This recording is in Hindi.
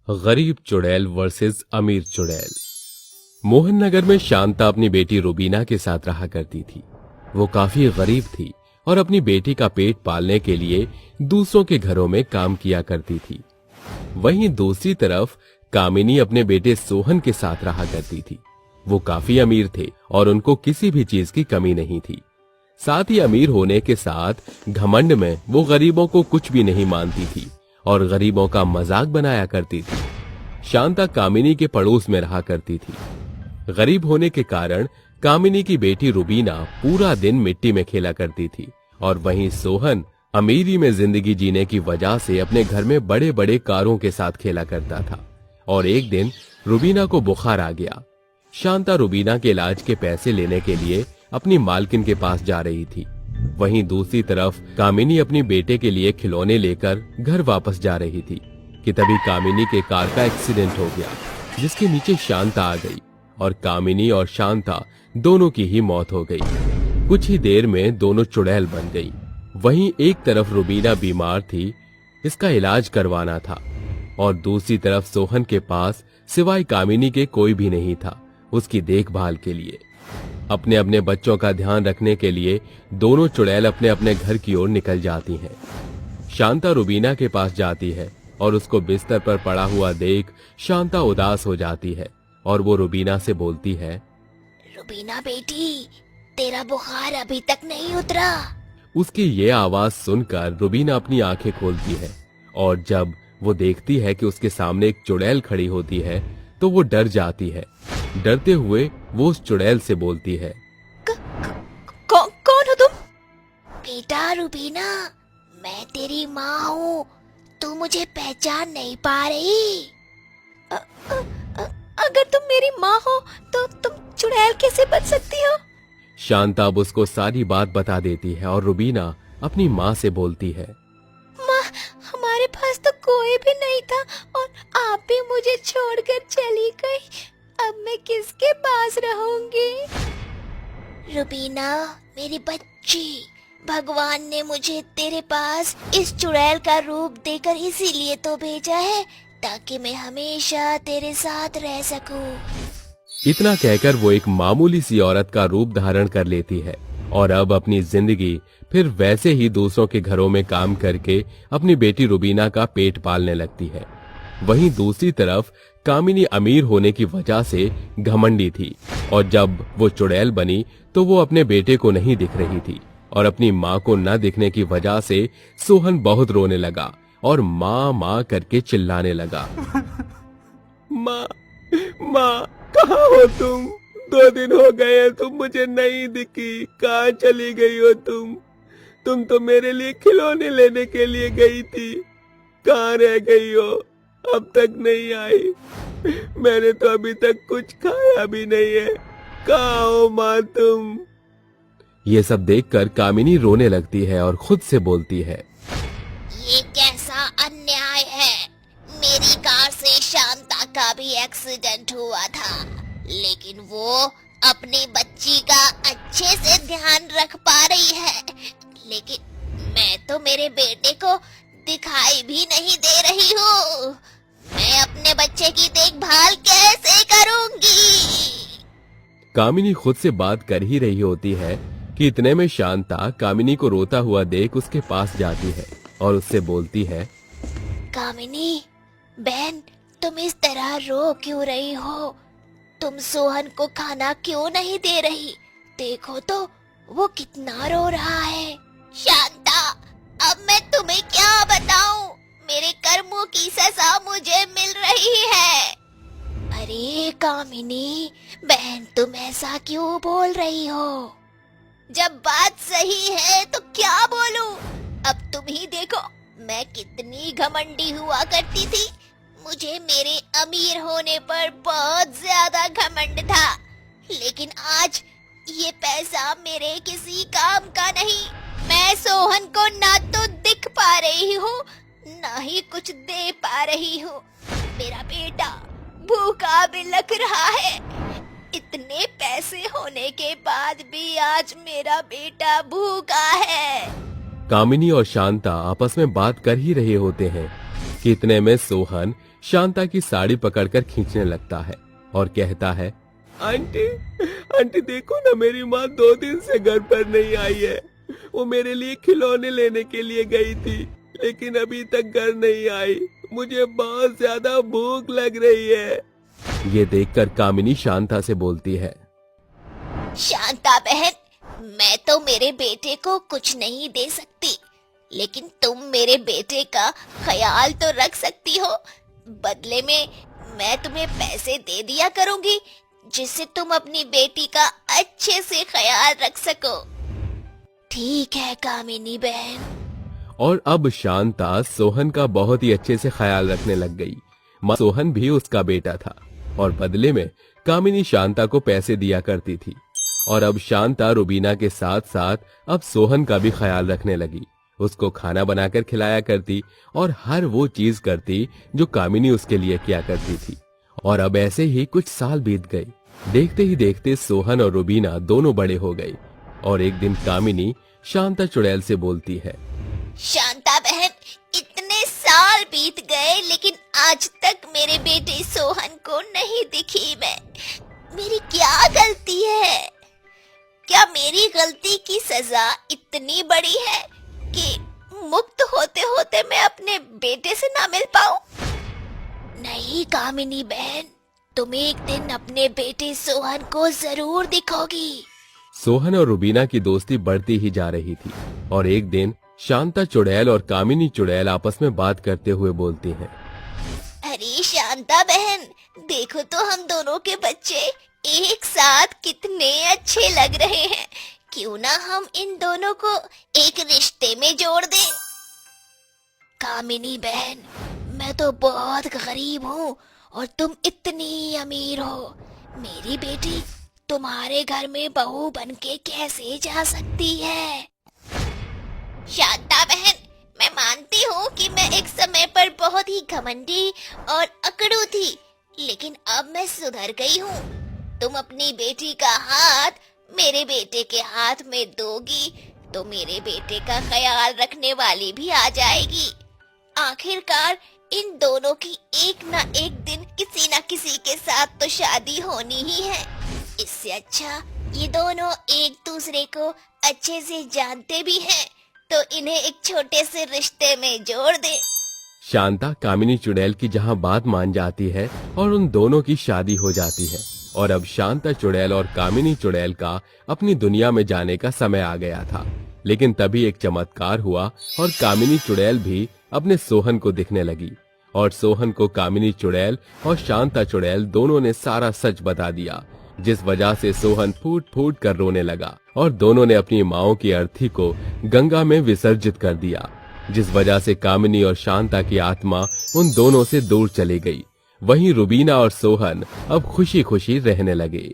गरीब चुड़ैल वर्सेस अमीर चुड़ैल। मोहन नगर में शांता अपनी बेटी रुबीना के साथ रहा करती थी। वो काफी गरीब थी और अपनी बेटी का पेट पालने के लिए दूसरों के घरों में काम किया करती थी। वहीं दूसरी तरफ कामिनी अपने बेटे सोहन के साथ रहा करती थी। वो काफी अमीर थे और उनको किसी भी चीज की कमी नहीं थी। साथ ही अमीर होने के साथ घमंड में वो गरीबों को कुछ भी नहीं मानती थी और गरीबों का मजाक बनाया करती थी। शांता कामिनी के पड़ोस में रहा करती थी। गरीब होने के कारण कामिनी की बेटी रुबीना पूरा दिन मिट्टी में खेला करती थी और वहीं सोहन अमीरी में जिंदगी जीने की वजह से अपने घर में बड़े बड़े कारों के साथ खेला करता था। और एक दिन रुबीना को बुखार आ गया। शांता रुबीना के इलाज के पैसे लेने के लिए अपनी मालकिन के पास जा रही थी। वहीं दूसरी तरफ कामिनी अपनी बेटे के लिए खिलौने लेकर घर वापस जा रही थी कि तभी कामिनी के कार का एक्सीडेंट हो गया, जिसके नीचे शांता आ गई और कामिनी और शांता दोनों की ही मौत हो गई। कुछ ही देर में दोनों चुड़ैल बन गई। वहीं एक तरफ रुबीना बीमार थी, इसका इलाज करवाना था, और दूसरी तरफ सोहन के पास सिवाय कामिनी के कोई भी नहीं था उसकी देखभाल के लिए। अपने अपने बच्चों का ध्यान रखने के लिए दोनों चुड़ैल अपने अपने घर की ओर निकल जाती हैं। शांता रुबीना के पास जाती है और उसको बिस्तर पर पड़ा हुआ देख शांता उदास हो जाती है और वो रुबीना से बोलती है, रुबीना बेटी, तेरा बुखार अभी तक नहीं उतरा। उसकी ये आवाज सुनकर रुबीना अपनी आंखें खोलती है और जब वो देखती है कि उसके सामने एक चुड़ैल खड़ी होती है तो वो डर जाती है। डरते हुए वो उस चुड़ैल से बोलती है, कौन हो तुम? बेटा रुबीना, मैं तेरी माँ हूँ। तू मुझे पहचान नहीं पा रही? अगर तुम मेरी माँ हो तो तुम चुड़ैल कैसे बच सकती हो? शांता अब उसको सारी बात बता देती है और रुबीना अपनी माँ से बोलती है, माँ, हमारे पास तो कोई भी नहीं था और आप भी मुझे छोड़कर चली गई। अब मैं किसके पास रहूंगी? रुबीना मेरी बच्ची, भगवान ने मुझे तेरे पास इस चुड़ैल का रूप देकर इसीलिए तो भेजा है ताकि मैं हमेशा तेरे साथ रह सकूं। इतना कहकर वो एक मामूली सी औरत का रूप धारण कर लेती है और अब अपनी जिंदगी फिर वैसे ही दूसरों के घरों में काम करके अपनी बेटी रुबीना का पेट पालने लगती है। वहीं दूसरी तरफ कामिनी अमीर होने की वजह से घमंडी थी और जब वो चुड़ैल बनी तो वो अपने बेटे को नहीं दिख रही थी और अपनी माँ को न दिखने की वजह से सोहन बहुत रोने लगा और माँ माँ करके चिल्लाने लगा। माँ, माँ, कहाँ हो तुम? 2 दिन हो गए तुम मुझे नहीं दिखी। कहाँ चली गई हो तुम? तुम तो मेरे लिए खिलौने लेने के लिए गई थी। कहाँ रह गई हो? अब तक नहीं आई। मैंने तो अभी तक कुछ खाया भी नहीं है। कहाँ हो माँ तुम? ये सब देखकर कामिनी रोने लगती है और खुद से बोलती है, ये कैसा अन्याय है? मेरी कार से शांता का भी एक्सीडेंट हुआ था, लेकिन वो अपनी बच्ची का अच्छे से ध्यान रख पा रही है, लेकिन मैं तो मेरे बेटे को दिखाई भी नहीं दे रही हूँ। मैं अपने बच्चे की देखभाल कैसे करूँगी? कामिनी खुद से बात कर ही रही होती है कि इतने में शांता कामिनी को रोता हुआ देख उसके पास जाती है और उससे बोलती है, कामिनी बहन, तुम इस तरह रो क्यों रही हो? तुम सोहन को खाना क्यों नहीं दे रही? देखो तो वो कितना रो रहा है। शांता, अब मैं तुम्हें क्या बताऊं? मेरे कर्मों की सजा मुझे मिल रही है। अरे कामिनी बहन, तुम ऐसा क्यों बोल रही हो? जब बात सही है तो क्या बोलूं? अब तुम ही देखो, मैं कितनी घमंडी हुआ करती थी। मुझे मेरे अमीर होने पर बहुत ज्यादा घमंड था, लेकिन आज ये पैसा मेरे किसी काम का नहीं। मैं सोहन को ना तो दिख पा रही हूँ, ना ही कुछ दे पा रही हूँ। मेरा बेटा भूखा बिलख रहा है। इतने पैसे होने के बाद भी आज मेरा बेटा भूखा है। कामिनी और शांता आपस में बात कर ही रहे होते हैं कि इतने में सोहन शांता की साड़ी पकड़कर खींचने लगता है और कहता है, आंटी आंटी देखो ना, मेरी माँ 2 दिन से घर पर नहीं आई है। वो मेरे लिए खिलौने लेने के लिए गई थी, लेकिन अभी तक घर नहीं आई। मुझे बहुत ज्यादा भूख लग रही है। ये देखकर कामिनी शांता से बोलती है, शांता बहन, मैं तो मेरे बेटे को कुछ नहीं दे सकती, लेकिन तुम मेरे बेटे का ख्याल तो रख सकती हो। बदले में मैं तुम्हें पैसे दे दिया करूंगी, जिससे तुम अपनी बेटी का अच्छे से ख्याल रख सको। ठीक है कामिनी बहन। और अब शांता सोहन का बहुत ही अच्छे से ख्याल रखने लग गई। माँ सोहन भी उसका बेटा था और बदले में कामिनी शांता को पैसे दिया करती थी। और अब शांता रुबीना के साथ साथ अब सोहन का भी ख्याल रखने लगी। उसको खाना बनाकर खिलाया करती और हर वो चीज करती जो कामिनी उसके लिए किया करती थी। और अब ऐसे ही कुछ साल बीत गए। देखते ही देखते सोहन और रुबीना दोनों बड़े हो गए। और एक दिन कामिनी शांता चुड़ैल से बोलती है, शांता बहन, इतने साल बीत गए लेकिन आज तक मेरे बेटे सोहन को नहीं दिखी मैं। मेरी क्या गलती है? क्या मेरी गलती की सजा इतनी बड़ी है कि मुक्त होते होते मैं अपने बेटे से ना मिल पाऊं? नहीं कामिनी बहन, तुम एक दिन अपने बेटे सोहन को जरूर दिखोगी। सोहन और रुबीना की दोस्ती बढ़ती ही जा रही थी। और एक दिन शांता चुड़ैल और कामिनी चुड़ैल आपस में बात करते हुए बोलती हैं, अरे शांता बहन, देखो तो हम दोनों के बच्चे एक साथ कितने अच्छे लग रहे हैं। क्यों ना हम इन दोनों को एक रिश्ते में जोड़ दें? कामिनी बहन, मैं तो बहुत गरीब हूँ और तुम इतनी अमीर हो। मेरी बेटी तुम्हारे घर में बहू बनके कैसे जा सकती है? शांता बहन, मैं मानती हूँ कि मैं एक समय पर बहुत ही घमंडी और अकड़ू थी, लेकिन अब मैं सुधर गई हूँ। तुम अपनी बेटी का हाथ मेरे बेटे के हाथ में दोगी तो मेरे बेटे का ख्याल रखने वाली भी आ जाएगी। आखिरकार इन दोनों की एक ना एक दिन किसी ना किसी के साथ तो शादी होनी ही है। इससे अच्छा ये दोनों एक दूसरे को अच्छे से जानते भी हैं, तो इन्हें एक छोटे से रिश्ते में जोड़ दे। शांता कामिनी चुड़ैल की जहाँ बात मान जाती है और उन दोनों की शादी हो जाती है। और अब शांता चुड़ैल और कामिनी चुड़ैल का अपनी दुनिया में जाने का समय आ गया था। लेकिन तभी एक चमत्कार हुआ और कामिनी चुड़ैल भी अपने सोहन को दिखने लगी। और सोहन को कामिनी चुड़ैल और शांता चुड़ैल दोनों ने सारा सच बता दिया, जिस वजह से सोहन फूट फूट कर रोने लगा और दोनों ने अपनी माओ की अर्थी को गंगा में विसर्जित कर दिया, जिस वजह से कामिनी और शांता की आत्मा उन दोनों से दूर चली गई। वहीं रुबीना और सोहन अब खुशी खुशी रहने लगे।